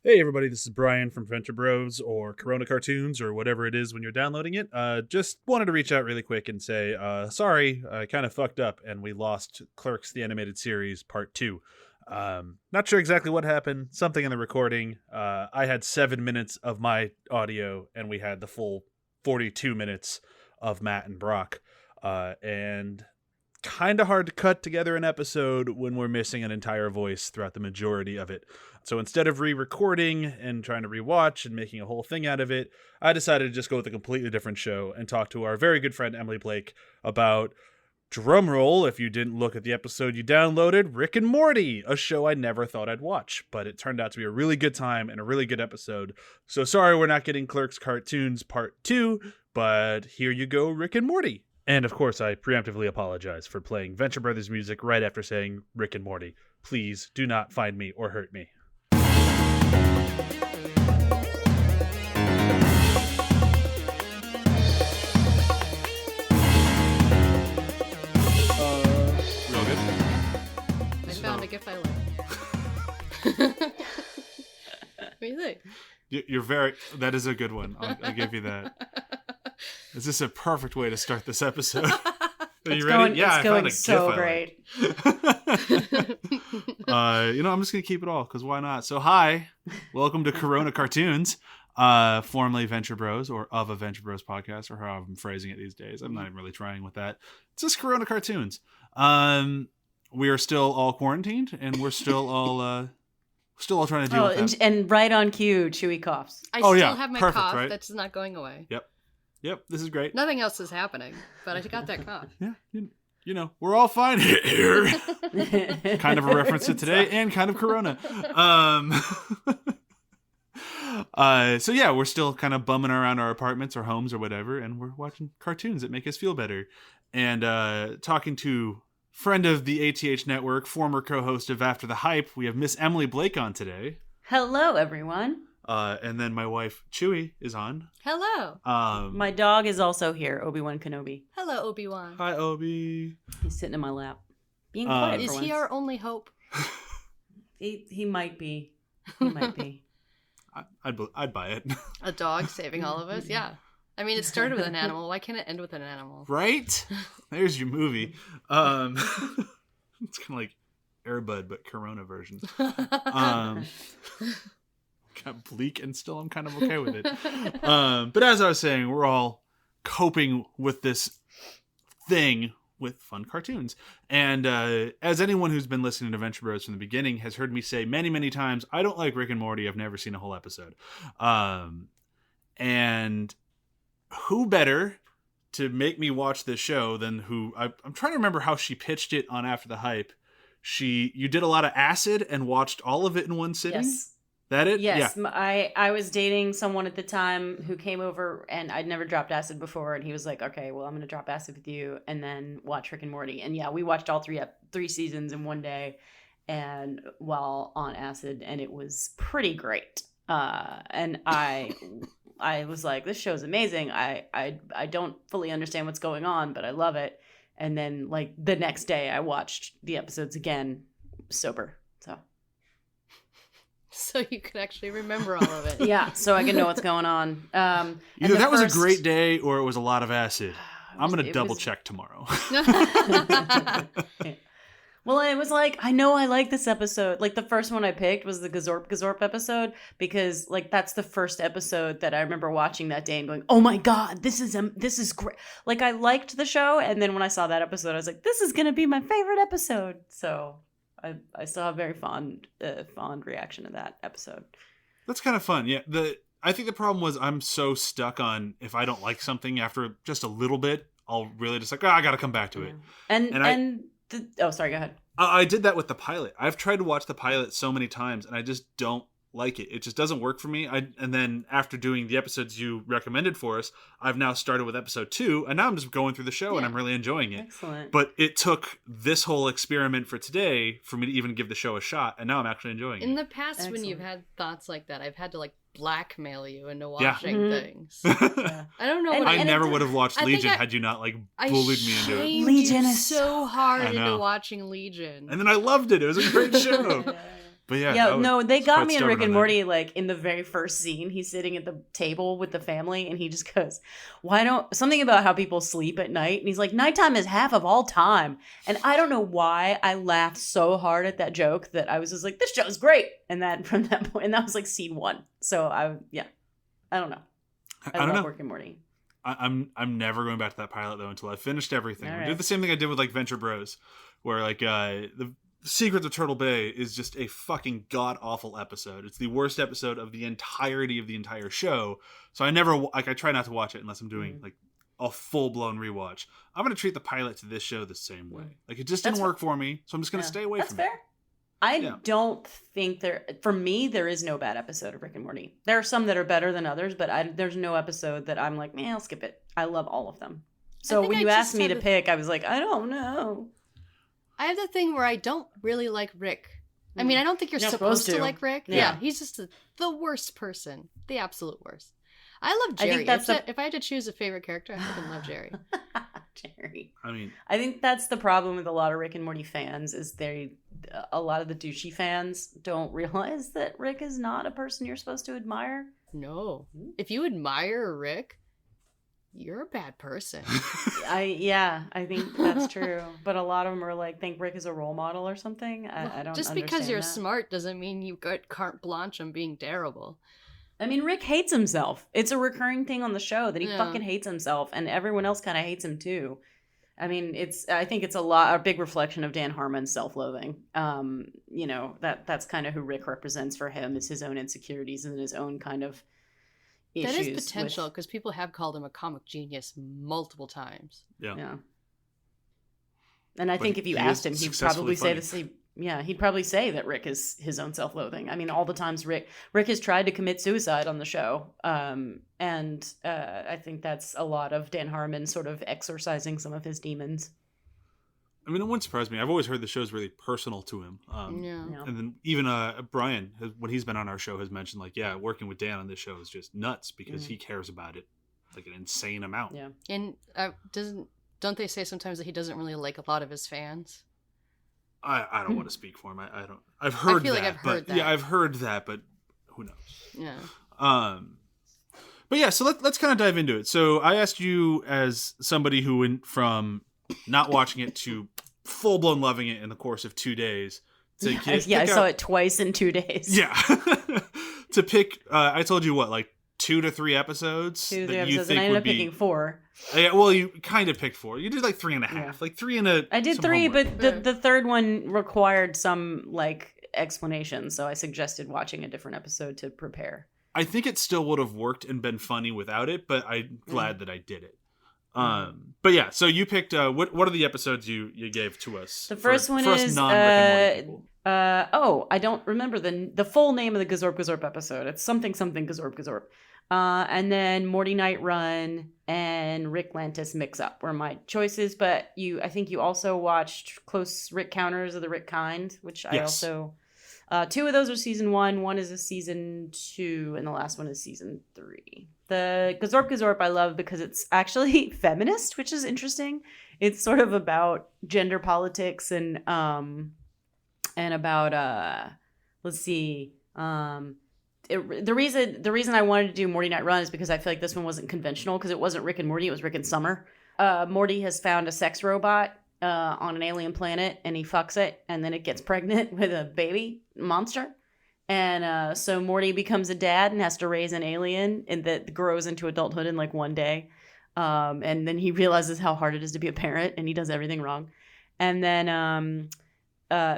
Hey everybody, this is Brian from Venture Bros or Corona Cartoons or whatever it is when you're downloading it. Just wanted to reach out really quick and say, sorry, I kind of fucked up and we lost Clerks the Animated Series Part 2. Not sure exactly what happened, something in the recording. I had 7 minutes of my audio and we had the full 42 minutes of Matt and Brock. And kind of hard to cut together an episode when we're missing an entire voice throughout the majority of it. So instead of re-recording and trying to rewatch and making a whole thing out of it, I decided to just go with a completely different show and talk to our very good friend Emily Blake about, drumroll if you didn't look at the episode you downloaded, Rick and Morty, a show I never thought I'd watch, but it turned out to be a really good time and a really good episode. So sorry we're not getting Clerks Cartoons Part 2, but here you go, Rick and Morty. And of course, I preemptively apologize for playing Venture Brothers music right after saying Rick and Morty. Please do not find me or hurt me. Real good. I found a gift I like. What do you think? You're very... That is a good one. I'll give you that. Is this a perfect way to start this episode? Are you ready? Yeah, I found a so great. I'm just gonna keep it all because why not? So hi, welcome to Corona Cartoons, formerly Venture Bros or of a Venture Bros podcast, or however I'm phrasing it these days. I'm not even really trying with that. It's just Corona Cartoons. We are still all quarantined, and we're still all trying to deal with that. And right on cue, Chewie coughs. I still have my cough. Right? That's not going away. Yep, this is great. Nothing else is happening, but I got that cough. Yeah, we're all fine here. Kind of a reference to today and kind of Corona. So yeah, we're still kind of bumming around our apartments or homes or whatever, and we're watching cartoons that make us feel better. And talking to friend of the ATH Network, former co-host of After the Hype, we have Miss Emily Blake on today. Hello, everyone. And then my wife, Chewie, is on. Hello. My dog is also here, Obi-Wan Kenobi. Hello, Obi-Wan. Hi, Obi. He's sitting in my lap. Being quiet Is he our only hope? He might be. He might be. I'd buy it. A dog saving all of us? Yeah. I mean, it started with an animal. Why can't it end with an animal? Right? There's your movie. It's kind of like Air Bud, but Corona version. Kind of bleak, and still I'm kind of okay with it. But as I was saying, we're all coping with this thing with fun cartoons. And as anyone who's been listening to Venture Bros from the beginning has heard me say many, many times, I don't like Rick and Morty. I've never seen a whole episode. And who better to make me watch this show than who... I'm trying to remember how she pitched it on After the Hype. You did a lot of acid and watched all of it in one sitting? Yes. That it? Yes. Yeah. I was dating someone at the time who came over, and I'd never dropped acid before, and he was like, okay, well, I'm going to drop acid with you and then watch Rick and Morty. And yeah, we watched all three seasons in one day and while on acid, and it was pretty great. And I was like, this show's amazing. I don't fully understand what's going on, but I love it. And then like the next day I watched the episodes again sober. So you could actually remember all of it. Yeah, so I can know what's going on. Either that was a great day or it was a lot of acid. I'm going to double check tomorrow. Well, it was like, I know I like this episode. Like the first one I picked was the Gazorp episode because like that's the first episode that I remember watching that day and going, oh my God, this is great. Like I liked the show. And then when I saw that episode, I was like, this is going to be my favorite episode. So... I still have very fond reaction to that episode. That's kind of fun. Yeah. I think the problem was I'm so stuck on if I don't like something after just a little bit, I'll really just like, I got to come back to it. Sorry, go ahead. I did that with the pilot. I've tried to watch the pilot so many times and I just don't like it. It just doesn't work for me. And then after doing the episodes you recommended for us, I've now started with episode 2 and now I'm just going through the show and I'm really enjoying it. Excellent. But it took this whole experiment for today for me to even give the show a shot, and now I'm actually enjoying it. In the past, when you've had thoughts like that, I've had to like blackmail you into watching things. Yeah. I don't know. I never would have watched Legion had you not like bullied me into it. Legion is so hard into watching Legion. And then I loved it. It was a great show. But yeah, Yeah, no, they was got quite me in stubborn Rick and on that. Morty, like, in the very first scene. He's sitting at the table with the family, and he just goes, something about how people sleep at night. And he's like, nighttime is half of all time. And I don't know why I laughed so hard at that joke that I was just like, this show's great. And that, from that point, and that was like scene 1. So I don't know. I don't love know. Rick and Morty. I'm never going back to that pilot though until I finished everything. All I right. did the same thing I did with like Venture Bros, where like the Secrets of Turtle Bay is just a fucking god awful episode. It's the worst episode of the entirety of the entire show. So I never like I try not to watch it unless I'm doing like a full blown rewatch. I'm gonna treat the pilot to this show the same way. Like it just didn't work for me, so I'm just gonna stay away from fair. it. I don't think for me, there is no bad episode of Rick and Morty. There are some that are better than others, but there's no episode that I'm like, man, I'll skip it. I love all of them. So when you asked me to pick, I was like, I don't know. I have the thing where I don't really like Rick. I mean, I don't think you're supposed to like Rick. Yeah, he's just the worst person. The absolute worst. I love Jerry. I think if I had to choose a favorite character, I fucking love Jerry. Jerry. I think that's the problem with a lot of Rick and Morty fans is a lot of the douchey fans don't realize that Rick is not a person you're supposed to admire. No. If you admire Rick, you're a bad person. I think that's true. But a lot of them are like, think Rick is a role model or something. I don't just because you're smart doesn't mean you got carte blanche on being terrible. I mean, Rick hates himself. It's a recurring thing on the show that he fucking hates himself, and everyone else kind of hates him too. I mean, I think it's a big reflection of Dan Harmon's self-loathing. That's kind of who Rick represents for him, is his own insecurities and his own kind of issues. That is potential, because people have called him a comic genius multiple times. Yeah. And I think if you asked him, he'd probably say the same. Yeah, he'd probably say that Rick is his own self-loathing. I mean, all the times Rick has tried to commit suicide on the show. I think that's a lot of Dan Harmon sort of exorcising some of his demons. I mean, it wouldn't surprise me. I've always heard the show's really personal to him. And then even Brian, when he's been on our show, has mentioned like, working with Dan on this show is just nuts because he cares about it like an insane amount. Yeah. And don't they say sometimes that he doesn't really like a lot of his fans? I don't want to speak for him. I don't. I've heard that. Like I've heard that. Yeah, I've heard that, but who knows? Yeah. But yeah, so let's kind of dive into it. So I asked you, as somebody who went from not watching it to full blown loving it in the course of 2 days. I saw it twice in 2 days. Yeah. To pick, I told you what, like 2 to 3 episodes. 2 to 3 episodes, and I ended up picking 4. Yeah, well, you kind of picked 4. You did like 3.5, like 3 and a. I did 3, homework. but the third one required some like explanation, so I suggested watching a different episode to prepare. I think it still would have worked and been funny without it, but I'm glad that I did it. But yeah, so you picked what are the episodes you gave to us? The first one is I don't remember the full name of the Gazorp Gazorp episode. It's something Gazorp Gazorp. And then Morty Night Run and Rick Lantis Mix Up were my choices, but I think you also watched Close Rick Counters of the Rick Kind, which I also 2 of those are season 1, 1 is a season 2, and the last one is season 3. The Gazorp Gazorp I love because it's actually feminist, which is interesting. It's sort of about gender politics and about let's see. The reason I wanted to do Morty Night Run is because I feel like this one wasn't conventional, because it wasn't Rick and Morty, it was Rick and Summer. Morty has found a sex robot on an alien planet, and he fucks it, and then it gets pregnant with a baby monster. And so Morty becomes a dad and has to raise an alien and that grows into adulthood in like one day. And then he realizes how hard it is to be a parent, and he does everything wrong. And then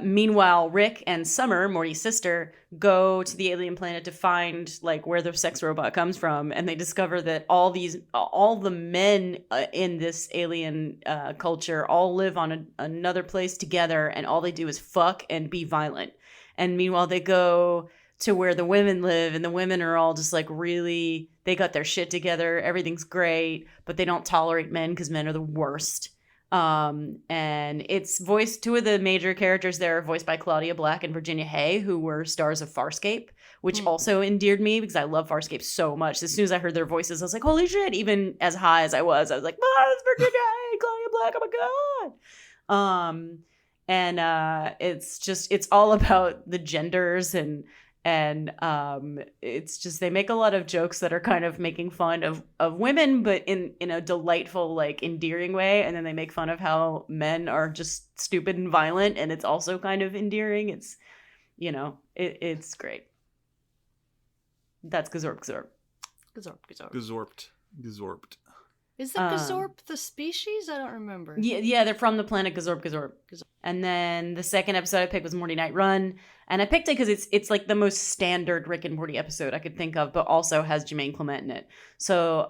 meanwhile, Rick and Summer, Morty's sister, go to the alien planet to find like where the sex robot comes from, and they discover that all the men in this alien culture all live on another place together, and all they do is fuck and be violent. And meanwhile, they go to where the women live, and the women are all just like really, they got their shit together, everything's great, but they don't tolerate men because men are the worst. And it's voiced, 2 of the major characters there are voiced by Claudia Black and Virginia Hay, who were stars of Farscape, which also endeared me because I love Farscape so much. As soon as I heard their voices, I was like, holy shit. Even as high as I was like, it's Virginia Hay, Claudia Black, oh my God. And it's all about the genders and it's just they make a lot of jokes that are kind of making fun of women, but in a delightful, like, endearing way. And then they make fun of how men are just stupid and violent, and it's also kind of endearing. It's, you know, it's great. That's Gazorp. Gazorped. Is the Gazorp the species? I don't remember. Yeah, they're from the planet Gazorp. And then the second episode I picked was Morty Night Run. And I picked it because it's like the most standard Rick and Morty episode I could think of, but also has Jermaine Clement in it. So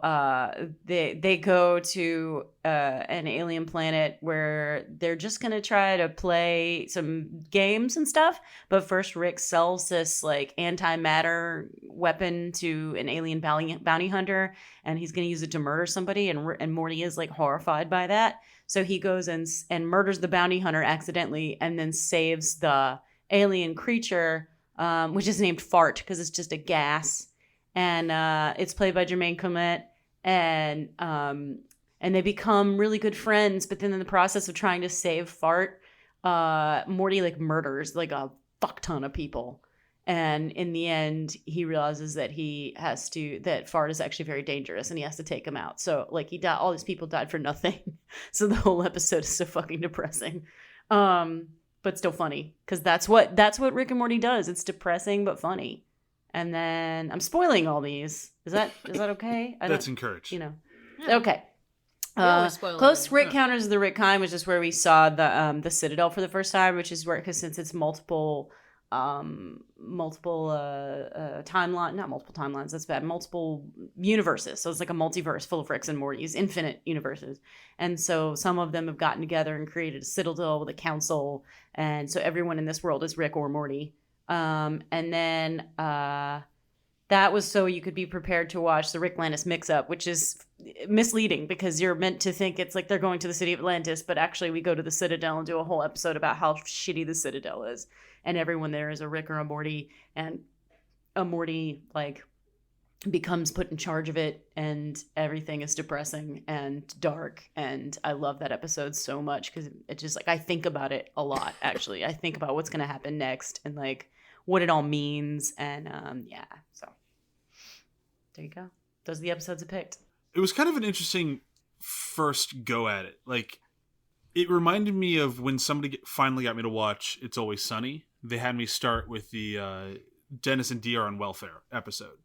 they go to an alien planet where they're just going to try to play some games and stuff. But first Rick sells this like antimatter weapon to an alien bounty hunter, and he's going to use it to murder somebody. And Morty is like horrified by that. So he goes and murders the bounty hunter accidentally, and then saves the alien creature, which is named Fart because it's just a gas. And it's played by Jermaine Clement. And they become really good friends. But then in the process of trying to save Fart, Morty like murders like a fuck ton of people. And in the end, he realizes that that Fart is actually very dangerous, and he has to take him out. So like all these people died for nothing. So the whole episode is so fucking depressing. But still funny, because that's what Rick and Morty does. It's depressing but funny. And then I'm spoiling all these. Is that okay? That's encouraged. You know. Yeah. Okay. Close Rick Counters of the Rick Kind was just where we saw the Citadel for the first time, which is where, because since it's multiple universes, so it's like a multiverse full of Ricks and Mortys, infinite universes, and so some of them have gotten together and created a citadel with a council, and so everyone in this world is Rick or Morty. And then that was so you could be prepared to watch the Rick Atlantis mix-up, which is misleading because you're meant to think it's like they're going to the city of Atlantis, but actually we go to the Citadel and do a whole episode about how shitty the Citadel is. And everyone there is a Rick or a Morty, and a Morty like becomes put in charge of it, and everything is depressing and dark. And I love that episode so much because it just like I think about it a lot. Actually, I think about what's gonna happen next and like what it all means. And so there you go. Those are the episodes I picked. It was kind of an interesting first go at it. Like, it reminded me of when somebody finally got me to watch It's Always Sunny. They had me start with the Dennis and Dee are on welfare episode.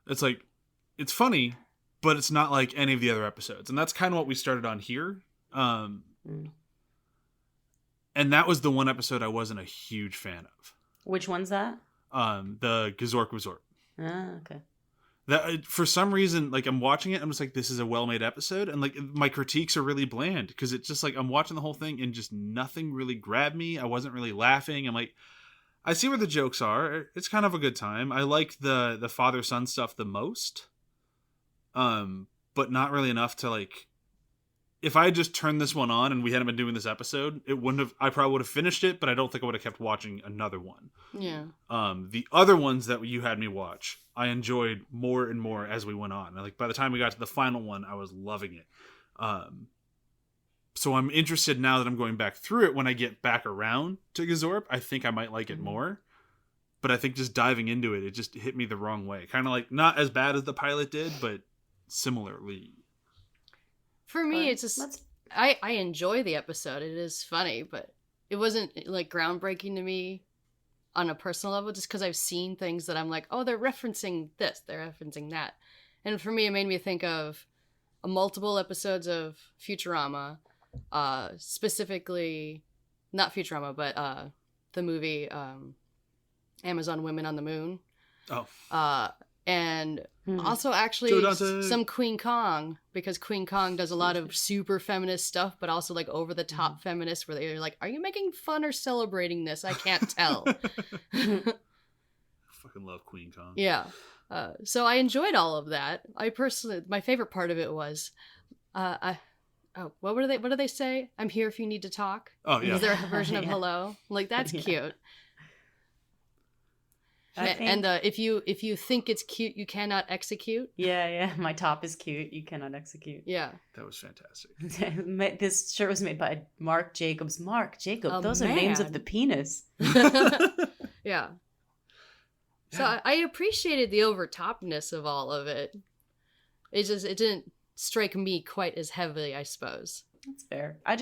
It's like, it's funny, but it's not like any of the other episodes. And that's kind of what we started on here. And that was the one episode I wasn't a huge fan of. Which one's that? The Gazork. Ah, okay. That for some reason, like, I'm watching it, I'm just like, this is a well-made episode, and like my critiques are really bland because it's just like I'm watching the whole thing and just nothing really grabbed me. I wasn't really laughing. I'm like, I see where the jokes are. It's kind of a good time. I like the father-son stuff the most, but not really enough to like. If I had just turned this one on and we hadn't been doing this episode, it wouldn't have. I probably would have finished it, but I don't think I would have kept watching another one. Yeah. The other ones that you had me watch, I enjoyed more and more as we went on. Like by the time we got to the final one, I was loving it. So I'm interested now that I'm going back through it. When I get back around to Gazorp, I think I might like it more. But I think just diving into it, it just hit me the wrong way. Kind of like not as bad as the pilot did, but similarly. For me, it's just I enjoy the episode. It is funny, but it wasn't like groundbreaking to me on a personal level, just because I've seen things that I'm like, oh, they're referencing this, they're referencing that. And for me, it made me think of multiple episodes of Futurama, specifically, not Futurama, but the movie Amazon Women on the Moon. Oh. And also actually some Queen Kong, because Queen Kong does a lot of super feminist stuff, but also like over the top feminist where they're like, are you making fun or celebrating this? I can't tell. I fucking love Queen Kong. Yeah. So I enjoyed all of that. My favorite part of it was, what do they say? I'm here if you need to talk. Oh yeah. Is there a version of hello? Like, that's cute. if you think it's cute, you cannot execute. Yeah. My top is cute. You cannot execute. Yeah. That was fantastic. This shirt was made by Mark Jacobs. Mark Jacob. Those are names of the penis. Yeah. So I appreciated the overtopness of all of it. It didn't strike me quite as heavily, I suppose. That's fair. I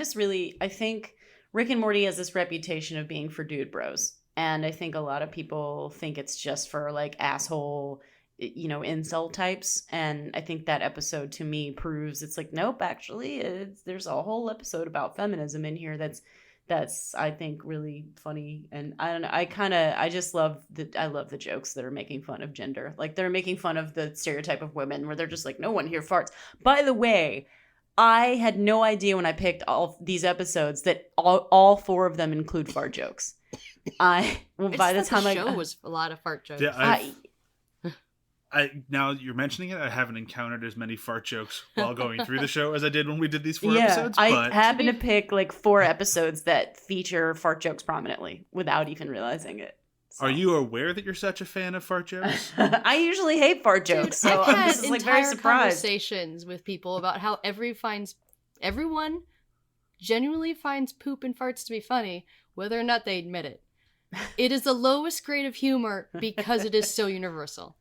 think Rick and Morty has this reputation of being for dude bros. And I think a lot of people think it's just for like asshole, incel types. And I think that episode to me proves it's like, nope, actually, there's a whole episode about feminism in here that's I think really funny. And I don't know, I just love the jokes that are making fun of gender. Like they're making fun of the stereotype of women where they're just like, no one here farts. By the way, I had no idea when I picked all these episodes that all 4 of them include fart jokes. By the time the show was a lot of fart jokes. Yeah, now you're mentioning it, I haven't encountered as many fart jokes while going through the show as I did when we did these 4 episodes. I happen to pick like 4 episodes that feature fart jokes prominently without even realizing it. So. Are you aware that you're such a fan of fart jokes? I usually hate fart jokes, dude, so I'm just like very surprised. Conversations with people about how everyone genuinely finds poop and farts to be funny, whether or not they admit it. It is the lowest grade of humor because it is so universal.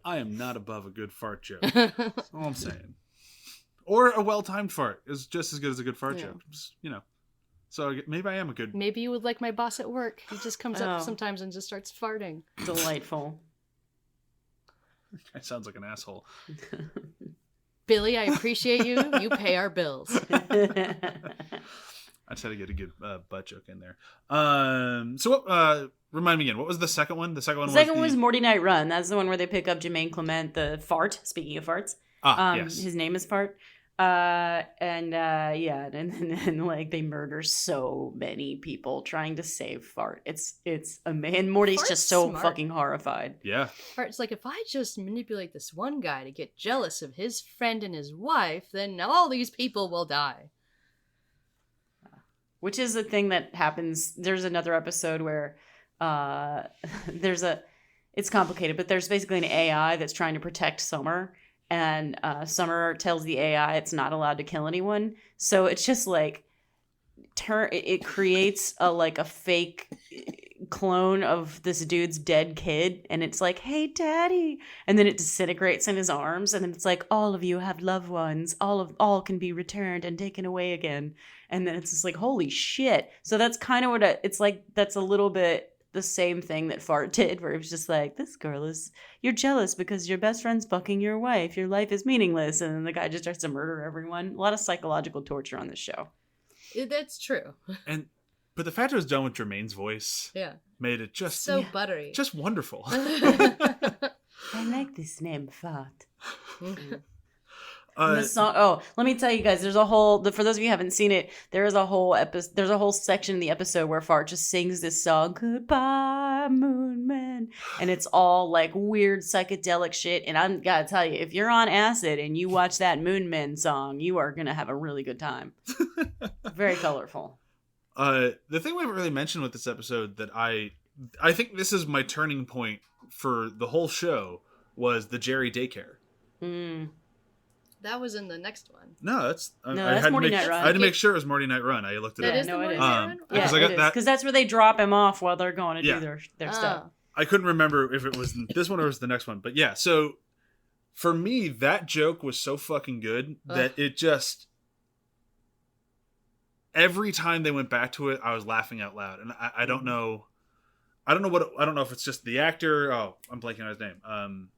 I am not above a good fart joke. That's all I'm saying. Or a well-timed fart is just as good as a good fart joke. Just, So maybe I am a good... Maybe you would like my boss at work. He just comes up sometimes and just starts farting. Delightful. That sounds like an asshole. Billy, I appreciate you. You pay our bills. I just had to get a good butt joke in there. So what... Remind me again, what was the second one? The second one was Morty Night Run. That's the one where they pick up Jermaine Clement, the fart. Speaking of farts. Yes. His name is Fart. And like they murder so many people trying to save Fart. It's and Morty's Fart's just so smart. fucking horrified. Yeah. Fart's like, if I just manipulate this one guy to get jealous of his friend and his wife, then all these people will die. Which is the thing that happens. There's another episode where it's complicated, but there's basically an AI that's trying to protect Summer, and Summer tells the AI it's not allowed to kill anyone, so it's just like it creates a fake clone of this dude's dead kid, and it's like, hey daddy, and then it disintegrates in his arms, and then it's like, all of you have loved ones, all can be returned and taken away again, and then it's just like, holy shit. So that's kind of what it's like. That's a little bit the same thing that Fart did, where it was just like, you're jealous because your best friend's fucking your wife, your life is meaningless, and then the guy just starts to murder everyone. A lot of psychological torture on this show. That's true. But the fact it was done with Jermaine's voice made it just so buttery, just wonderful. I like this name, Fart. The song. Let me tell you guys. There's a whole. For those of you who haven't seen it, there's a whole section in the episode where Fart just sings this song, "Goodbye, Moon Man," and it's all like weird psychedelic shit. And I'm gotta tell you, if you're on acid and you watch that Moon Man song, you are gonna have a really good time. Very colorful. The thing we haven't really mentioned with this episode that I think this is my turning point for the whole show was the Jerry daycare. That was in the next one. No, that's Morty Night Run. I had to make sure it was Morty Night Run. I looked it up. It is the Morty Night Run? Because I got that. Because that's where they drop him off while they're going to do their stuff. I couldn't remember if it was this one or it was the next one. But yeah, so for me, that joke was so fucking good that it just... Every time they went back to it, I was laughing out loud. And I don't know... I don't know if it's just the actor... Oh, I'm blanking on his name.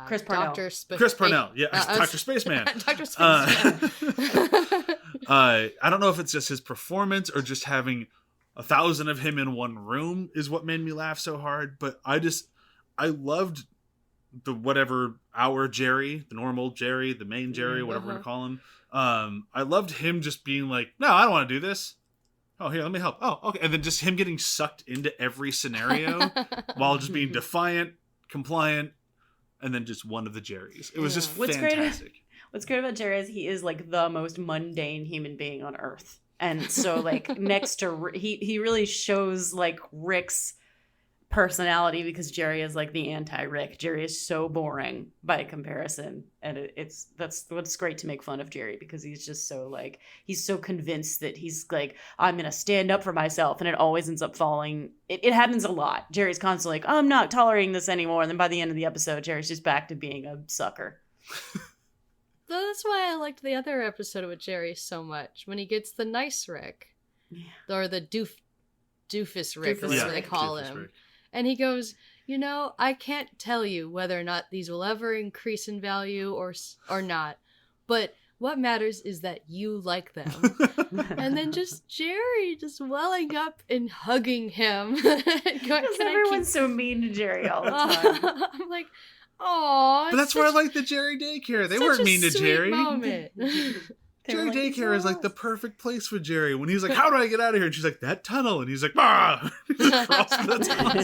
Chris Parnell. Chris Parnell, yeah, Dr. Spaceman. Dr. Spaceman. I don't know if it's just his performance or just having 1,000 of him in one room is what made me laugh so hard. But I loved our Jerry, the normal Jerry, the main Jerry, whatever we're gonna call him. I loved him just being like, no, I don't want to do this. Oh, here, let me help. Oh, okay. And then just him getting sucked into every scenario while just being defiant, compliant, and then just one of the Jerrys. It was just fantastic. What's great about Jerry is he is like the most mundane human being on earth. And so like next to he really shows like Rick's personality because Jerry is like the anti-Rick. Jerry is so boring by comparison, and that's what's great to make fun of Jerry, because he's just so like, he's so convinced that he's like, I'm gonna stand up for myself, and it always ends up falling. It happens a lot. Jerry's constantly like, I'm not tolerating this anymore, and then by the end of the episode, Jerry's just back to being a sucker. So that's why I liked the other episode with Jerry so much, when he gets the nice Rick, or the doofus Rick, or whatever they call him. Rick. And he goes, I can't tell you whether or not these will ever increase in value or not, but what matters is that you like them. And then just Jerry just welling up and hugging him. Because everyone's so mean to Jerry all the time. I'm like, oh. But that's why I like the Jerry daycare. They weren't mean to Jerry. Moment. Jerry daycare is like the perfect place for Jerry. When he's like, how do I get out of here? And she's like, that tunnel. And he's like, ah. He just crosses the tunnel.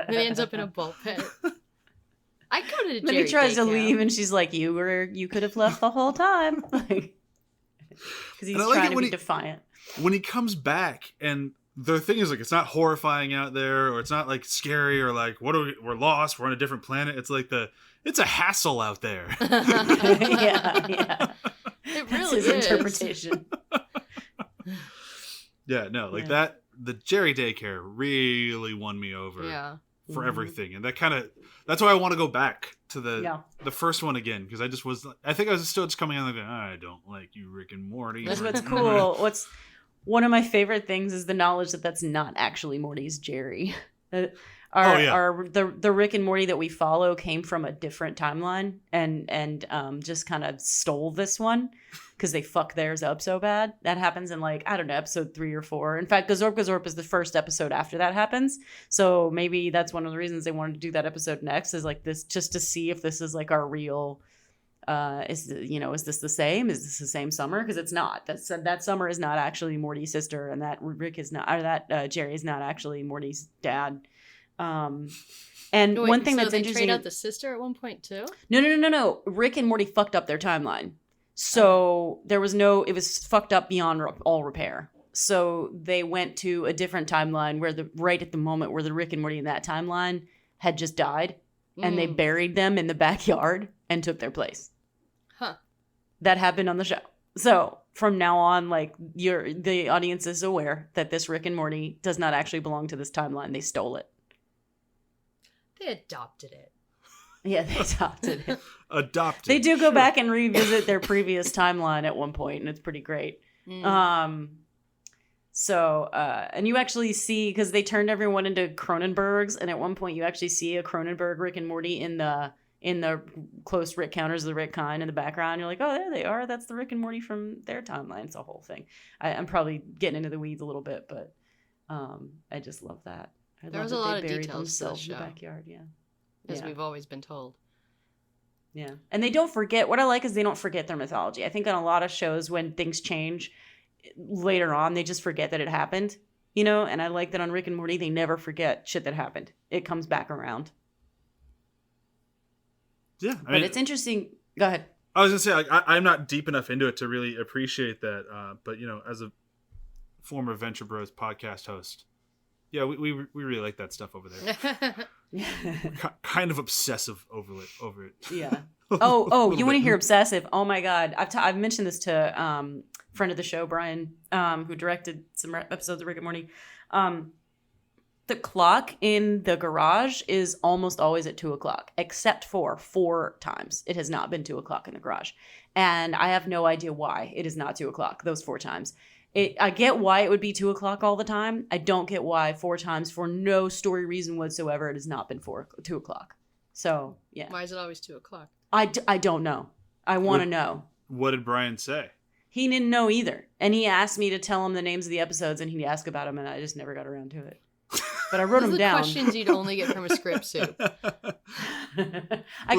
And he ends up in a bull pit. I go to Jerry Then he tries to daycare. leave, and she's like, you could have left the whole time. Because he's trying to be defiant. When he comes back, and the thing is, like, it's not horrifying out there, or it's not like scary, or like, we're lost, we're on a different planet. It's like it's a hassle out there. Yeah. It That's really his is. interpretation. Yeah, no, like that. The Jerry daycare really won me over. Yeah. For everything, and that's why I want to go back to the first one again, because I think I was still just coming on like, I don't like you, Rick and Morty. That's what's cool. What's one of my favorite things is the knowledge that that's not actually Morty's Jerry. The Rick and Morty that we follow came from a different timeline and just kind of stole this one because they fuck theirs up so bad. That happens in episode 3 or 4. In fact, Gazorp is the first episode after that happens. So maybe that's one of the reasons they wanted to do that episode next, is like this, just to see if this is like our real. Is this the same? Is this the same summer? Because it's not. That summer is not actually Morty's sister, and that Rick is not, or that Jerry is not actually Morty's dad. And one thing that's interesting. Trade out the sister at one point too? No. Rick and Morty fucked up their timeline. So it was fucked up beyond all repair. So they went to a different timeline where right at the moment where the Rick and Morty in that timeline had just died, and they buried them in the backyard and took their place. Huh. That happened on the show. So from now on, like, the audience is aware that this Rick and Morty does not actually belong to this timeline. They stole it. They adopted it. Yeah, they adopted it. Adopted. They do go back and revisit their previous timeline at one point, and it's pretty great. And you actually see, because they turned everyone into Cronenbergs, and at one point you actually see a Cronenberg Rick and Morty in the close Rick counters of the Rick kind in the background. You're like, oh, there they are. That's the Rick and Morty from their timeline. It's a whole thing. I'm probably getting into the weeds a little bit, but I just love that. There was a lot of details to the show. In the backyard, yeah. As we've always been told. Yeah. And they don't forget. What I like is they don't forget their mythology. I think on a lot of shows, when things change later on, they just forget that it happened. And I like that on Rick and Morty, they never forget shit that happened. It comes back around. Yeah. But it's interesting. Go ahead. I was going to say, like, I'm not deep enough into it to really appreciate that. But, as a former Venture Bros podcast host, yeah, we really like that stuff over there. Kind of obsessive over it. Yeah. Oh, you want to hear obsessive? Oh my God, I've mentioned this to friend of the show Bryan, who directed some episodes of Rick and Morty. The clock in the garage is almost always at 2:00, except for 4 times. It has not been 2:00 in the garage, and I have no idea why it is not 2:00 those 4 times. I get why it would be 2:00 all the time. I don't get why 4 times, for no story reason whatsoever, it has not been 2:00. So, yeah. Why is it always 2:00? I don't know. I want to know. What did Bryan say? He didn't know either. And he asked me to tell him the names of the episodes, and he'd ask about them, and I just never got around to it. But I wrote them down. Those are questions you'd only get from a script soup. I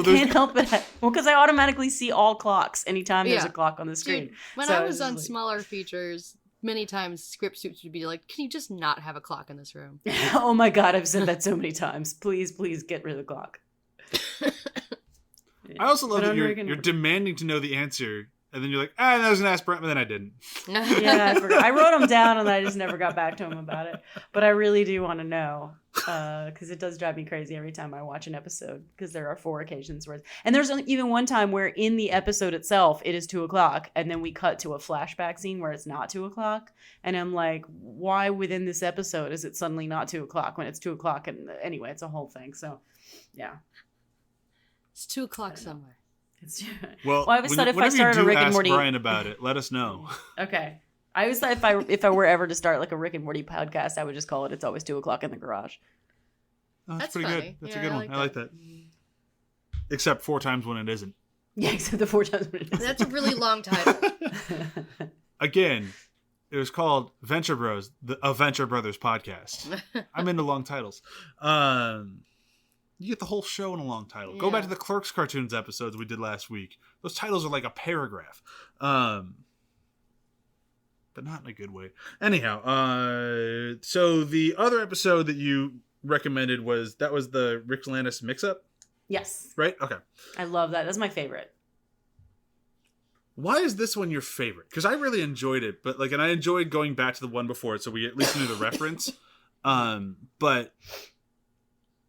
can't help it. Well, because I automatically see all clocks anytime there's a clock on the screen. Dude, when I was on smaller features, many times script soups would be like, can you just not have a clock in this room? Oh my God, I've said that so many times. Please get rid of the clock. I also love that you're demanding to know the answer, And then you're like, I was going to ask Brent, but then I didn't. Yeah, I forgot. I wrote them down and I just never got back to him about it. But I really do want to know, because it does drive me crazy every time I watch an episode, because there are 4 occasions where and there's even one time where in the episode itself it is 2:00, and then we cut to a flashback scene where it's not 2:00, and I'm like, why within this episode is it suddenly not 2:00 when it's 2:00? And anyway, it's a whole thing. So yeah, it's 2:00 somewhere. Well, I always thought if I started a Rick and Morty, Bryan about it, let us know. Okay. I always thought if I were ever to start like a Rick and Morty podcast, I would just call it "It's Always 2:00 in the Garage." Oh, that's pretty funny. Good. That's a good one. I like that. Except 4 times when it isn't. Yeah, except the 4 times when it isn't. That's a really long title. Again, it was called Venture Bros, a Venture Brothers podcast. I'm into long titles. You get the whole show in a long title. Yeah. Go back to the Clerks cartoons episodes we did last week. Those titles are like a paragraph. But not in a good way. Anyhow, so the other episode that you recommended was the Rick Landis mix-up? Yes. Right? Okay. I love that. That's my favorite. Why is this one your favorite? Because I really enjoyed it, but and I enjoyed going back to the one before it, so we at least knew the reference. But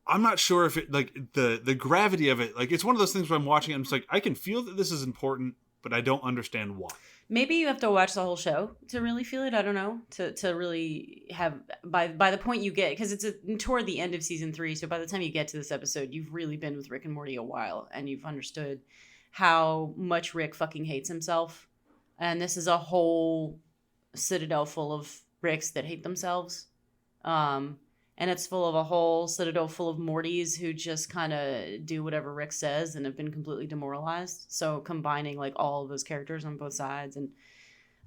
I'm not sure if it the gravity of it, it's one of those things where I'm watching it and it's like I can feel that this is important, but I don't understand why. Maybe you have to watch the whole show to really feel it. I don't know. To really have by the point you get, because it's toward the end of season 3, so by the time you get to this episode, you've really been with Rick and Morty a while, and you've understood how much Rick fucking hates himself. And this is a whole citadel full of Ricks that hate themselves. And it's full of a whole citadel full of Mortys who just kind of do whatever Rick says and have been completely demoralized. So combining all of those characters on both sides, and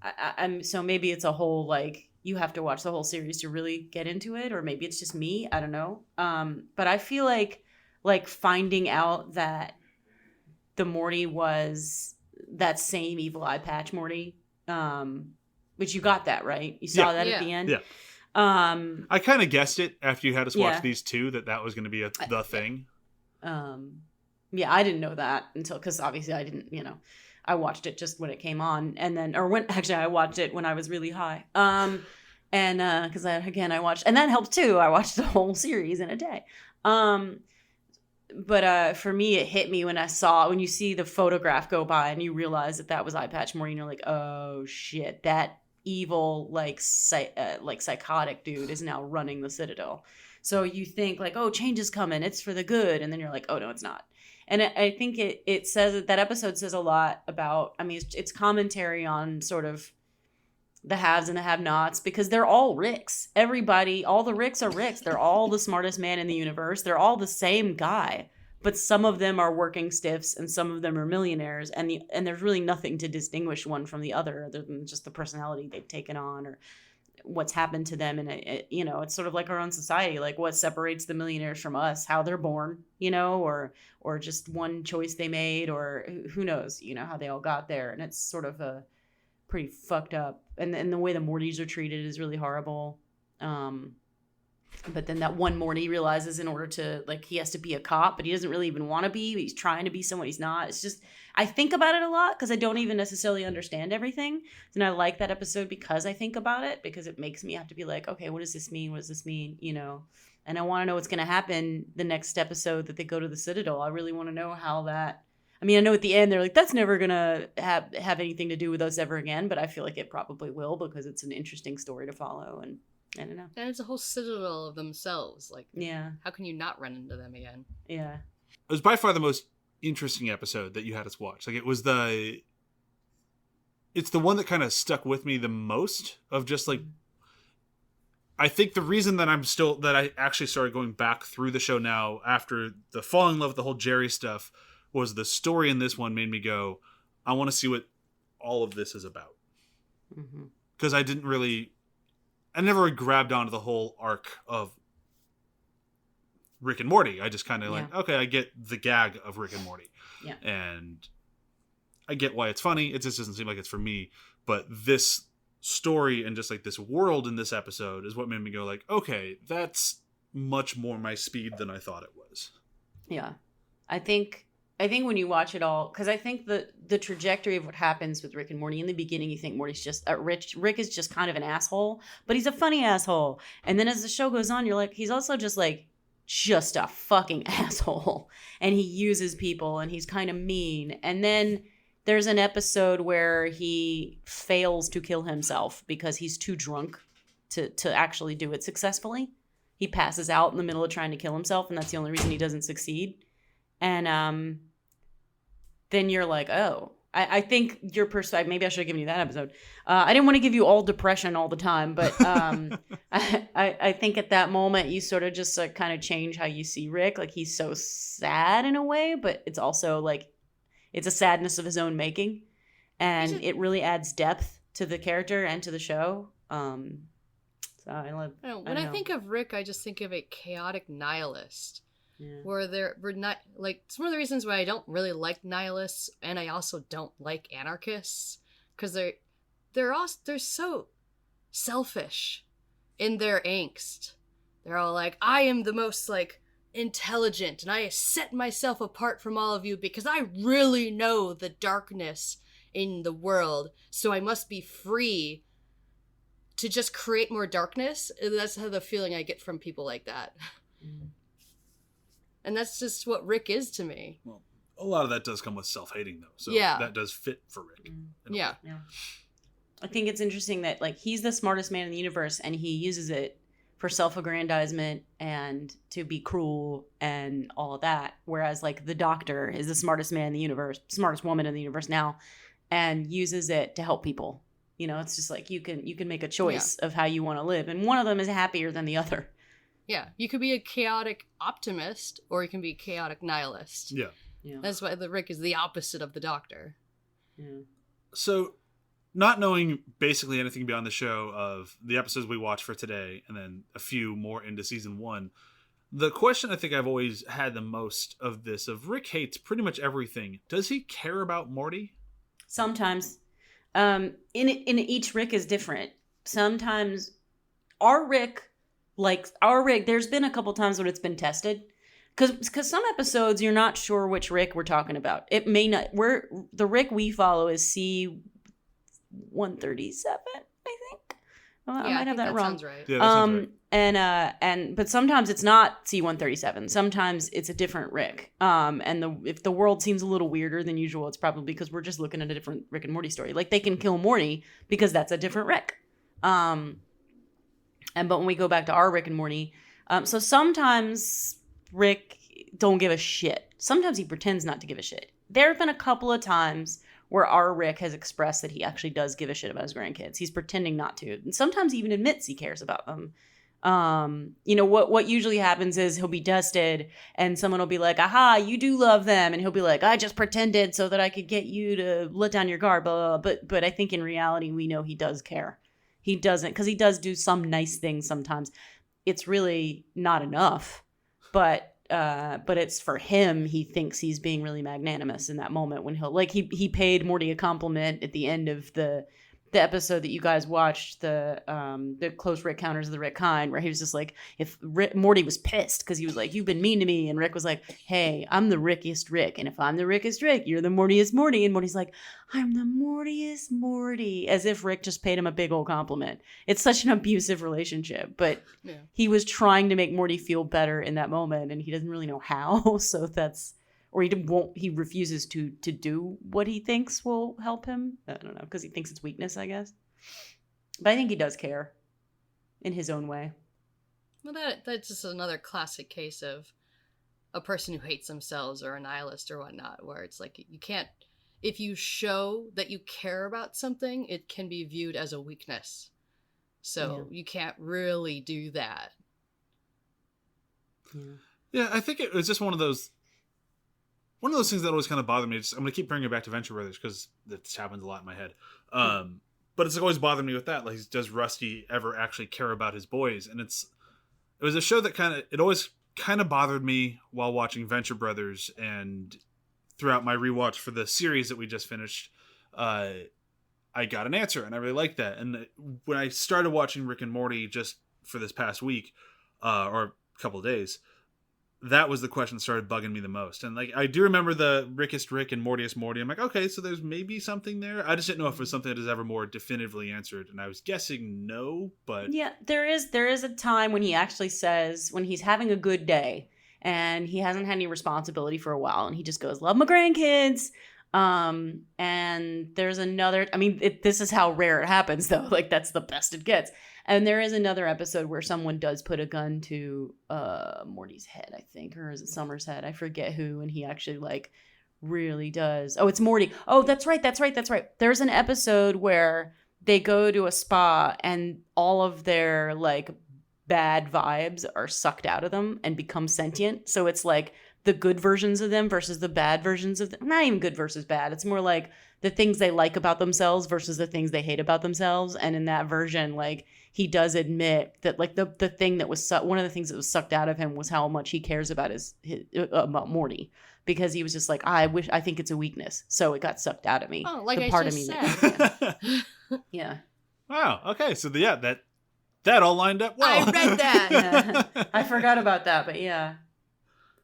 I'm so maybe it's a whole you have to watch the whole series to really get into it, or maybe it's just me. I don't know. But I feel like finding out that the Morty was that same evil eye patch Morty, which you got that right. You saw that at the end. Yeah. I kind of guessed it after you had us watch these 2 that was going to be the thing. Yeah, I didn't know that because obviously I didn't, I watched it just when it came on, and then, I watched it when I was really high. And because I watched, and that helped too. I watched the whole series in a day. But for me, it hit me when you see the photograph go by and you realize that was Eye Patch Morty, and you're like, oh shit, that evil psychotic dude is now running the Citadel. So you think oh, change is coming, it's for the good, and then you're like, oh no, it's not. And I think it says that episode says a lot about, it's commentary on sort of the haves and the have-nots, because they're all Ricks. Everybody, all the Ricks are Ricks. They're all the smartest man in the universe. They're all the same guy. But some of them are working stiffs and some of them are millionaires, and there's really nothing to distinguish one from the other than just the personality they've taken on or what's happened to them. And it's sort of like our own society, what separates the millionaires from us, how they're born, or just one choice they made, or who knows, how they all got there. And it's sort of a pretty fucked up. And the way the Mortys are treated is really horrible. But then that one Morty realizes in order to, he has to be a cop, but he doesn't really even want to be. He's trying to be someone he's not. It's just, I think about it a lot because I don't even necessarily understand everything. And I like that episode because I think about it, because it makes me have to be okay, what does this mean? What does this mean? And I want to know what's going to happen the next episode that they go to the Citadel. I really want to know how that, I know at the end they're that's never going to have anything to do with us ever again, but I feel like it probably will, because it's an interesting story to follow. And I don't know. And it's a whole citadel of themselves. Yeah. How can you not run into them again? Yeah. It was by far the most interesting episode that you had us watch. It was it's the one that kind of stuck with me the most, of just I think the reason that I actually started going back through the show now after the falling in love with the whole Jerry stuff was the story in this one made me go, I want to see what all of this is about. Because I never really grabbed onto the whole arc of Rick and Morty. I just kind of okay, I get the gag of Rick and Morty. Yeah. And I get why it's funny. It just doesn't seem like it's for me. But this story and just this world in this episode is what made me go okay, that's much more my speed than I thought it was. Yeah. I think I think when you watch it all, because I think the trajectory of what happens with Rick and Morty, in the beginning, you think Morty's just Rick is just kind of an asshole, but he's a funny asshole. And then as the show goes on, you're like, he's also just like, just a fucking asshole. And he uses people and he's kind of mean. And then there's an episode where he fails to kill himself because he's too drunk to actually do it successfully. He passes out in the middle of trying to kill himself, and that's the only reason he doesn't succeed. And then you're like, oh, I think your perspective, maybe I should have given you that episode. I didn't want to give you all depression all the time, but I think at that moment you sort of just like kind of change how you see Rick. Like he's so sad in a way, but it's also like, it's a sadness of his own making. And it really adds depth to the character and to the show. So I think of Rick, I just think of a chaotic nihilist. Yeah. Where we're not like, it's one of the reasons why I don't really like nihilists, and I also don't like anarchists, because they're so selfish in their angst. They're all like, I am the most like intelligent, and I set myself apart from all of you because I really know the darkness in the world, so I must be free to just create more darkness. And that's how the feeling I get from people like that. Mm. And that's just what Rick is to me. Well, a lot of that does come with self-hating, though. So that does fit for Rick. Yeah. I think it's interesting that like he's the smartest man in the universe, and he uses it for self-aggrandizement and to be cruel and all of that. Whereas like the Doctor is the smartest man in the universe, smartest woman in the universe now, and uses it to help people. You know, it's just like you can make a choice of how you want to live, and one of them is happier than the other. Yeah, you could be a chaotic optimist, or you can be a chaotic nihilist. Yeah. That's why the Rick is the opposite of the Doctor. Yeah. So, not knowing basically anything beyond the show of the episodes we watched for today, and then a few more into season 1, the question I think I've always had the most of this, of Rick hates pretty much everything. Does he care about Morty? Sometimes. In each Rick is different. Sometimes our Rick, there's been a couple times when it's been tested, because some episodes you're not sure which Rick we're talking about. It may not. The Rick we follow is C-137, I think. I might have that wrong. Sounds right. Yeah, that sounds right. But sometimes it's not C-137. Sometimes it's a different Rick. If the world seems a little weirder than usual, it's probably because we're just looking at a different Rick and Morty story. Like they can kill Morty because that's a different Rick. But when we go back to our Rick and Morty, so sometimes Rick don't give a shit. Sometimes he pretends not to give a shit. There have been a couple of times where our Rick has expressed that he actually does give a shit about his grandkids. He's pretending not to. And sometimes he even admits he cares about them. What usually happens is he'll be tested and someone will be like, aha, you do love them. And he'll be like, I just pretended so that I could get you to let down your guard, blah, blah, blah. But I think in reality, we know he does care. He doesn't, because he does do some nice things sometimes. It's really not enough, but it's for him. He thinks he's being really magnanimous in that moment when he paid Morty a compliment at the end of the episode that you guys watched, the Close Rick Counters of the Rick Kind, where he was just like, Morty was pissed because he was like, you've been mean to me, and Rick was like, hey, I'm the Rickiest Rick, and if I'm the Rickiest Rick, you're the Mortiest Morty, and Morty's like, I'm the Mortiest Morty, as if Rick just paid him a big old compliment. It's such an abusive relationship, but he was trying to make Morty feel better in that moment, and he doesn't really know how, so that's... Or he refuses to do what he thinks will help him. I don't know, because he thinks it's weakness, I guess. But I think he does care in his own way. Well, that's just another classic case of a person who hates themselves or a nihilist or whatnot, where it's like you can't, if you show that you care about something, it can be viewed as a weakness. So you can't really do that. Yeah, I think it was just one of those things that always kind of bothered me. I'm going to keep bringing it back to Venture Brothers because this happens a lot in my head. But it's always bothered me with that. Like, does Rusty ever actually care about his boys? And it was a show that it always kind of bothered me while watching Venture Brothers, and throughout my rewatch for the series that we just finished, I got an answer, and I really liked that. And when I started watching Rick and Morty just for this past week, or a couple of days, that was the question that started bugging me the most. And like, I do remember the Rickest Rick and Mortiest Morty. I'm like, okay, so there's maybe something there. I just didn't know if it was something that is ever more definitively answered. And I was guessing no, but yeah, there is a time when he actually says, when he's having a good day and he hasn't had any responsibility for a while, and he just goes, "Love my grandkids." And there's another, I mean, this is how rare it happens though. Like, that's the best it gets. And there is another episode where someone does put a gun to Morty's head, I think, or is it Summer's head? I forget who. And he actually like really does. Oh, it's Morty. Oh, that's right. There's an episode where they go to a spa and all of their like bad vibes are sucked out of them and become sentient. So it's like the good versions of them versus the bad versions of them. Not even good versus bad. It's more like the things they like about themselves versus the things they hate about themselves. And in that version, like, he does admit that like the thing that was one of the things that was sucked out of him was how much he cares about his about Morty, because he was just like, I think it's a weakness, so it got sucked out of me. Oh, like the part I just said. Yeah. Wow. Okay. So that all lined up well. I read that. Yeah. I forgot about that, but yeah.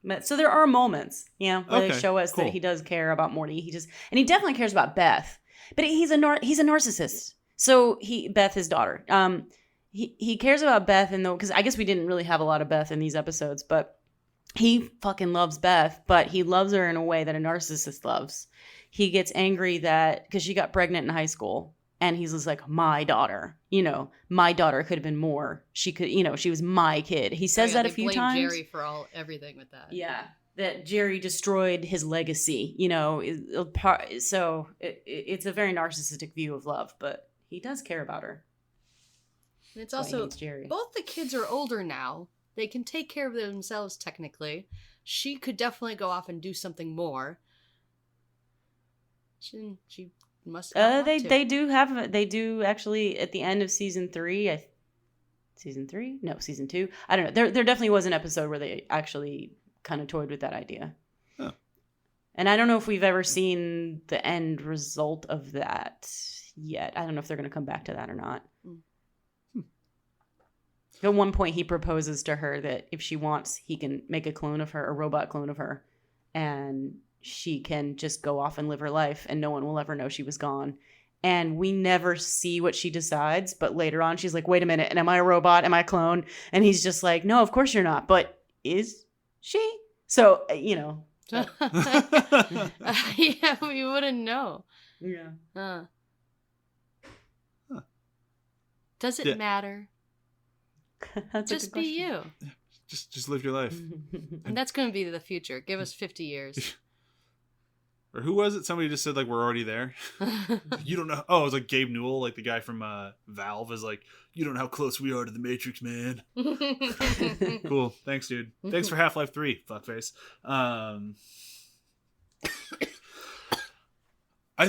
But, so there are moments, where they show us that he does care about Morty. And he definitely cares about Beth, but he's a narcissist. So Beth, his daughter, he cares about Beth, and because I guess we didn't really have a lot of Beth in these episodes, but he fucking loves Beth, but he loves her in a way that a narcissist loves. He gets angry because she got pregnant in high school, and he's just like, my daughter, my daughter could have been more. She could, she was my kid. He says that a few times. Jerry for everything with that. Yeah. That Jerry destroyed his legacy, so it's a very narcissistic view of love, but he does care about her. And it's also, both the kids are older now. They can take care of themselves technically. She could definitely go off and do something more. She must not want to. They do actually at the end of season 3. Season 3? No, season 2. I don't know. There definitely was an episode where they actually kind of toyed with that idea. Oh. And I don't know if we've ever seen the end result of that yet. I don't know if they're going to come back to that or not. At one point, he proposes to her that if she wants, he can make a robot clone of her, and she can just go off and live her life, and no one will ever know she was gone. And we never see what she decides, but later on, she's like, wait a minute, and am I a robot? Am I a clone? And he's just like, no, of course you're not, but is she? So, Yeah, we wouldn't know. Yeah. Does it matter? Just be you. Just live your life. And that's going to be the future. Give us 50 years. Or who was it? Somebody just said, like, we're already there. You don't know. Oh, it was like Gabe Newell, like the guy from Valve, is like, you don't know how close we are to the Matrix, man. Cool. Thanks, dude. Thanks for Half-Life 3, fuckface. I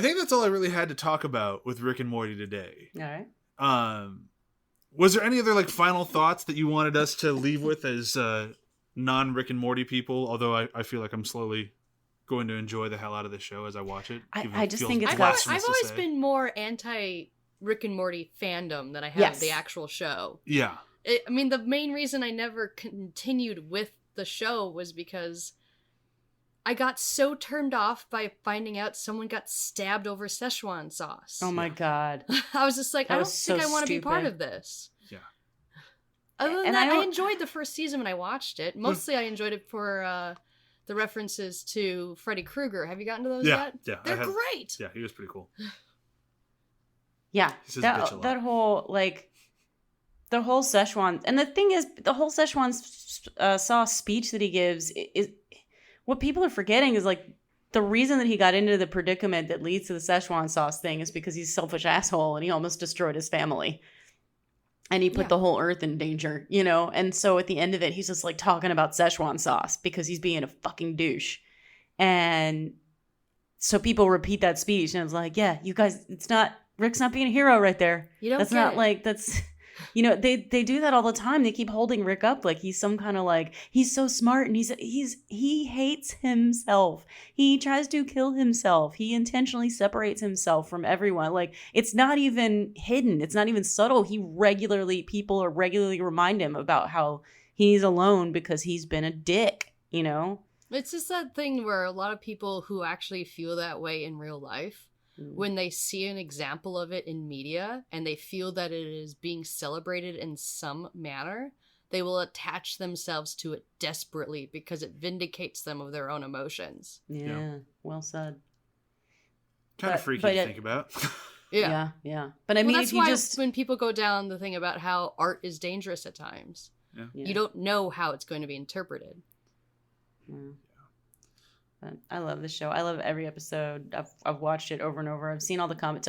think that's all I really had to talk about with Rick and Morty today. All right. Was there any other like final thoughts that you wanted us to leave with as non-Rick and Morty people? Although I feel like I'm slowly going to enjoy the hell out of this show as I watch it. I just think it's I've always been more anti Rick and Morty fandom than I have the actual show. Yeah. I mean, the main reason I never continued with the show was because I got so turned off by finding out someone got stabbed over Szechuan sauce. Oh my God. I was just like, I don't think I want to be part of this. Yeah. Other than that, I enjoyed the first season when I watched it. Mostly I enjoyed it for the references to Freddy Krueger. Have you gotten to those yet? Yeah. They're great. Yeah, he was pretty cool. Yeah. That whole, like, the whole Szechuan, and the thing is, the whole Szechuan sauce speech that he gives is what people are forgetting is, like, the reason that he got into the predicament that leads to the Szechuan sauce thing is because he's a selfish asshole and he almost destroyed his family. And he put the whole earth in danger, And so at the end of it, he's just, like, talking about Szechuan sauce because he's being a fucking douche. And so people repeat that speech and it's like, yeah, you guys, Rick's not being a hero right there. You don't That's get not it. like, that's... they do that all the time. They keep holding Rick up like he's some kind of like, he's so smart and he hates himself. He tries to kill himself. He intentionally separates himself from everyone. Like, it's not even hidden. It's not even subtle. People regularly remind him about how he's alone because he's been a dick. you know? It's just that thing where a lot of people who actually feel that way in real life, when they see an example of it in media and they feel that it is being celebrated in some manner, they will attach themselves to it desperately because it vindicates them of their own emotions. Yeah. Well said. Kind of freaky to think about. Yeah. But I mean, that's if you why just... when people go down the thing about how art is dangerous at times, you don't know how it's going to be interpreted. But I love the show. I love every episode. I've watched it over and over. I've seen all the comments.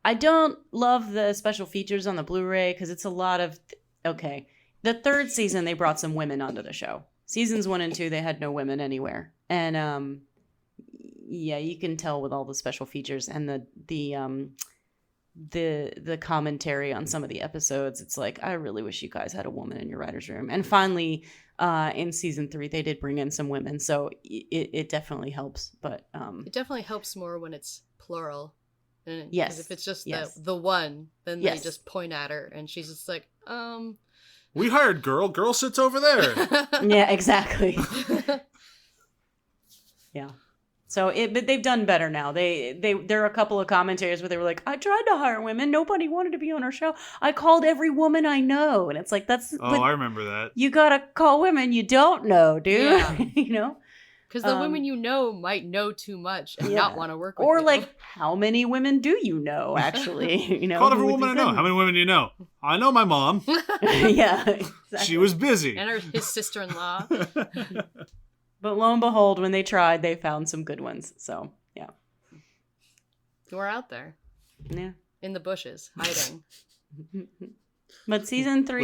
I don't love the special features on the Blu-ray because it's a lot of... Okay. The third season, they brought some women onto the show. Seasons 1 and 2, they had no women anywhere. And, yeah, you can tell with all the special features and the commentary on some of the episodes. It's like, I really wish you guys had a woman in your writer's room. And finally, in season 3, they did bring in some women. So it definitely helps. But it definitely helps more when it's plural. Yes. If it's just the one, then they just point at her and she's just like, We hired girl. Girl sits over there. Yeah, exactly. Yeah. So but they've done better now. There are a couple of commentators where they were like, I tried to hire women. Nobody wanted to be on our show. I called every woman I know. And it's like, I remember that. You got to call women you don't know, dude. Yeah. You know? Because the women you know might know too much and not want to work with you. Or like, how many women do you know, actually? You know, call every woman I know. How many women do you know? I know my mom. Yeah, exactly. She was busy. And his sister-in-law. But lo and behold, when they tried, they found some good ones. So, yeah. We're out there. Yeah. In the bushes, hiding. But season 4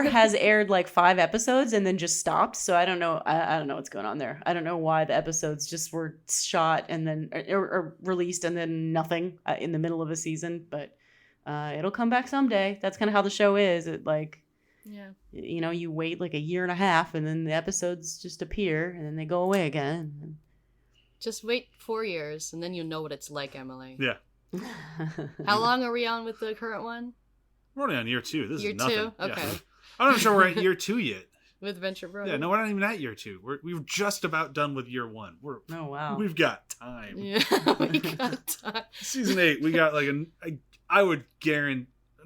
has aired like 5 episodes and then just stopped. So I don't know. I don't know what's going on there. I don't know why the episodes just were shot and then or released and then nothing in the middle of a season. But it'll come back someday. That's kind of how the show is. It you know, you wait like a year and a half and then the episodes just appear and then they go away again. Just wait 4 years and then you'll know what it's like, Emily. Yeah. How long are we on with the current one? We're only on year 2. This year is nothing. 2? Okay. Yeah. I'm not sure we're at year 2 yet. With Venture Bros? Yeah, no, we're not even at year 2. We've just about done with year 1. Oh, wow. We've got time. Yeah, we got time. Season 8, we got like I would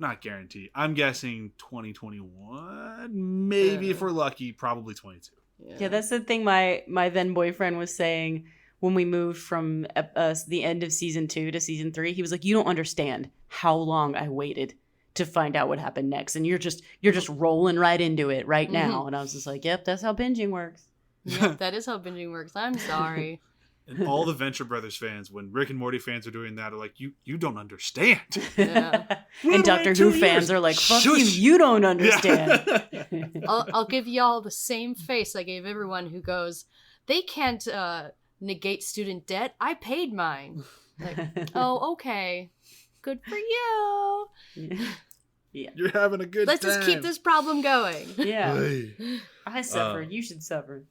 not guarantee. I'm guessing 2021. Maybe if we're lucky, probably 22. Yeah, that's the thing my then boyfriend was saying when we moved from the end of season 2 to season 3. He was like, you don't understand how long I waited to find out what happened next. And you're just rolling right into it right now. Mm-hmm. And I was just like, yep, that's how binging works. Yep, that is how binging works. I'm sorry. And all the Venture Brothers fans, when Rick and Morty fans are doing that, are like, you don't understand. Yeah. And Doctor Who fans are like, fuck you don't understand. Yeah. I'll give y'all the same face I gave everyone who goes, they can't negate student debt. I paid mine. Like, oh, okay. Good for you. Yeah. You're having a good Let's time. just keep this problem going. Yeah. I suffered. You should suffer.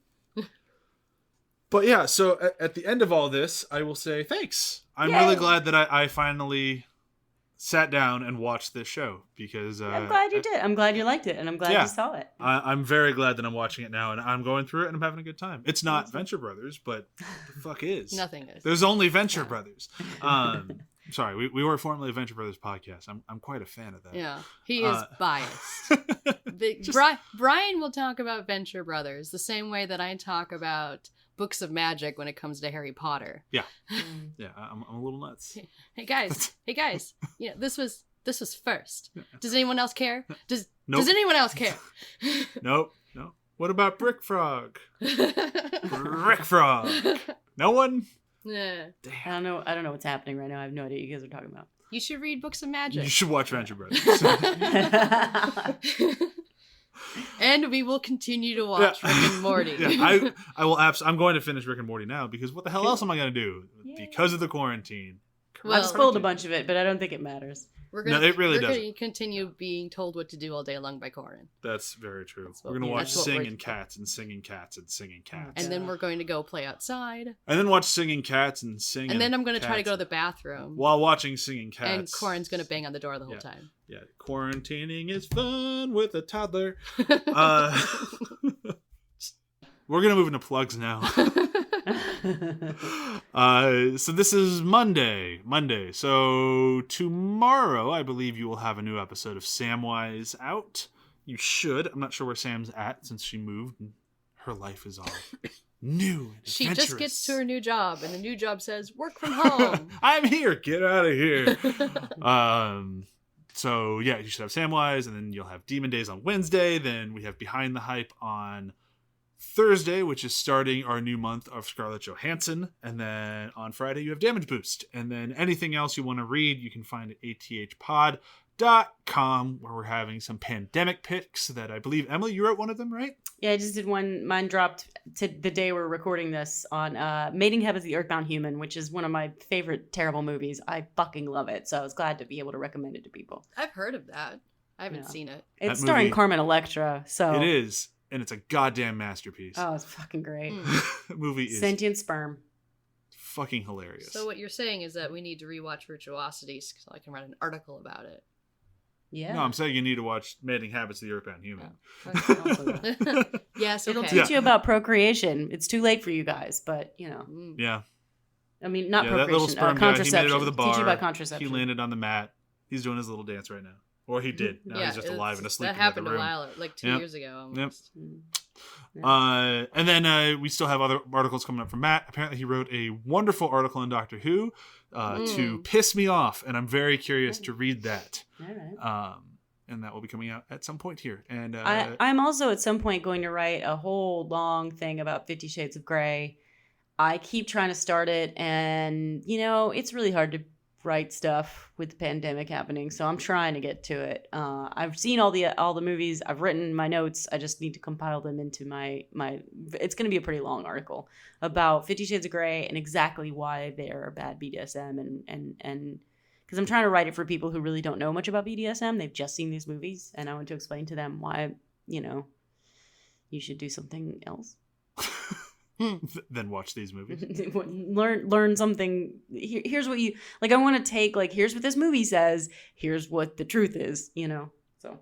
But yeah, so at the end of all this, I will say thanks. I'm really glad that I finally sat down and watched this show because... I'm glad you did. I'm glad you liked it, and I'm glad you saw it. I'm very glad that I'm watching it now, and I'm going through it, and I'm having a good time. It's not Venture Brothers, but the fuck is? Nothing is. There's only Venture Brothers. Sorry, we were formerly a Venture Brothers podcast. I'm quite a fan of that. Yeah, he is biased. Bryan will talk about Venture Brothers the same way that I talk about books of magic when it comes to Harry Potter. Yeah. Yeah, I'm a little nuts. Hey guys. You know, this was first. Does anyone else care? Does anyone else care? Nope. No. What about Brick Frog? Brick Frog. No one? Yeah. Damn. I don't know what's happening right now. I have no idea what you guys are talking about. You should read books of magic. You should watch Venture Brothers. And we will continue to watch Rick and Morty. Yeah, I will. I'm going to finish Rick and Morty now because what the hell else am I going to do? Because of the quarantine. Well, I've spoiled a bunch of it, but I don't think it matters. It really doesn't. We're going to continue being told what to do all day long by Corin. That's very true. We're going to watch Singing Cats and Singing Cats and Singing Cats. And then we're going to go play outside. And then watch Singing Cats and Singing And then I'm going to try to go to the bathroom. While watching Singing Cats. And Corin's going to bang on the door the whole time. Yeah, quarantining is fun with a toddler. we're going to move into plugs now. So this is Monday. So tomorrow, I believe you will have a new episode of Samwise out. You should. I'm not sure where Sam's at since she moved and her life is all new and she just gets to her new job and the new job says, work from home. I'm here. Get out of here. So yeah, you should have Samwise, and then you'll have Demon Days on Wednesday. Then we have Behind the Hype on Thursday, which is starting our new month of Scarlett Johansson. And then on Friday, you have Damage Boost. And then anything else you want to read, you can find at athpod.com, where we're having some pandemic picks that I believe, Emily, you wrote one of them, right? Yeah, I just did one. Mine dropped to the day we're recording this on Mating Heaven's The Earthbound Human, which is one of my favorite terrible movies. I fucking love it. So I was glad to be able to recommend it to people. I've heard of that. I haven't seen it. It's starring Carmen Electra. So it is. And it's a goddamn masterpiece. Oh, it's fucking great. The movie is sentient sperm. Fucking hilarious. So what you're saying is that we need to rewatch Virtuosities so I can write an article about it. Yeah. No, I'm saying you need to watch Mating Habits of the Earthbound Human. Oh. Yes, it'll teach you about procreation. It's too late for you guys, but you know. Yeah. I mean, not procreation. That little sperm contraception. guy, he made it over the bar. Teach you about contraception. He landed on the mat. He's doing his little dance right now. Or he did. Now he's just alive and asleep. That happened a while, like 2 years ago almost. Yep. And then we still have other articles coming up from Matt. Apparently he wrote a wonderful article on Doctor Who to piss me off, and I'm very curious to read that. All right. And that will be coming out at some point here. And I'm also at some point going to write a whole long thing about 50 Shades of Grey. I keep trying to start it, and you know, it's really hard to write stuff with the pandemic happening, so I'm trying to get to it. I've seen all the movies. I've written my notes. I just need to compile them into my it's going to be a pretty long article about 50 Shades of Grey and exactly why they're bad BDSM and because I'm trying to write it for people who really don't know much about BDSM. They've just seen these movies, and I want to explain to them why, you know, you should do something else. Then watch these movies. Learn something. Here's what you like. I want to take like, here's what this movie says. Here's what the truth is. You know. So.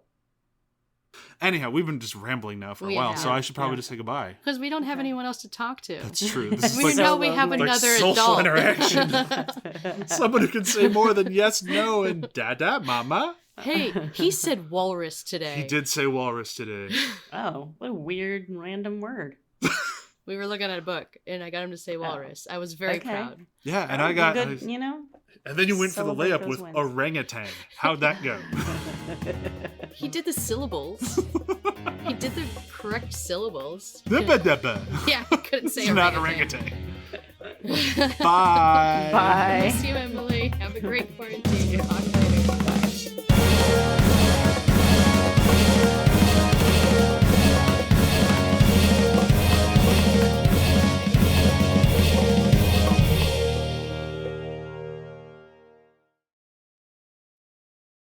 Anyhow, we've been just rambling now for a while, so I should probably just say goodbye. Because we don't have anyone else to talk to. That's true. This is we know we have another social adult. interaction. Someone who can say more than yes, no, and dada, mama. Hey, he said walrus today. He did say walrus today. Oh, what a weird random word. We were looking at a book, and I got him to say walrus. I was very proud. Yeah, and I got... Good, you know? And then you went for the layup with wins. Orangutan. How'd that go? He did the syllables. He did the correct syllables. Yeah, I couldn't say orangutan. It's not orangutan. Bye. Bye. See you, Emily. Have a great quarantine.